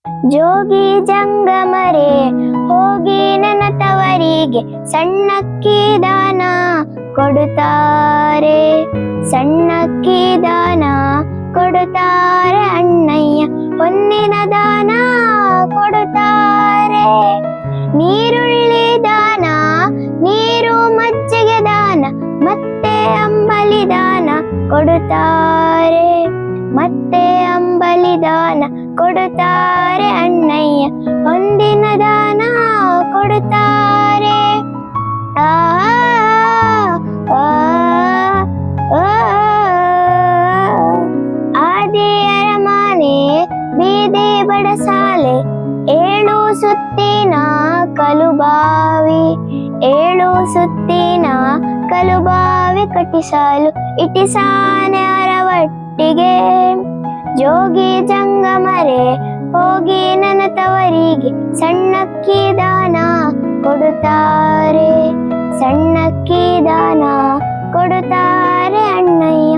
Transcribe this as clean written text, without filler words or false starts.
ಜೋಗಿ ಜಂಗಮರೆ ಹೋಗಿ ನನ್ನ ತವರಿಗೆ ಸಣ್ಣಕ್ಕಿ ದಾನ ಕೊಡುತ್ತಾರೆ, ಸಣ್ಣಕ್ಕಿ ದಾನ ಕೊಡುತ್ತಾರೆ ಅಣ್ಣಯ್ಯ, ಹೊನ್ನಿನ ದಾನ ಕೊಡುತ್ತಾರೆ. ನೀರುಳ್ಳಿ ದಾನ, ನೀರು ಮಜ್ಜಿಗೆ ದಾನ, ಮತ್ತೆ ಅಂಬಲಿ ದಾನ ಕೊಡುತ್ತಾರೆ, ಮತ್ತೆ ಅಂಬಲಿ ದಾನ ಕೊಡುತ್ತಾರೆ ಅಣ್ಣಯ್ಯ, ಹೊಂದಿನ ದಾನ ಕೊಡುತ್ತಾರೆ. ಆ ಆದಿ ಅರಮನೆ ಬೀದಿ ಬಡಸಾಲೆ, ಏಳು ಸುತ್ತಿನ ಕಲುಬಾವಿ, ಏಳು ಸುತ್ತಿನ ಕಲುಬಾವಿ ಕಟ್ಟಿಸಲು ಇಟಿಸಾನೆ ಅರವಟ್ಟಿಗೆ. ಜೋಗಿ ಜಂಗಮರೆ ಹೋಗಿ ನನ್ನ ತವರಿಗೆ ಸಣ್ಣಕ್ಕಿ ದಾನ ಕೊಡುತ್ತಾರೆ, ಸಣ್ಣಕ್ಕಿ ದಾನ ಕೊಡುತ್ತಾರೆ ಅಣ್ಣಯ್ಯ,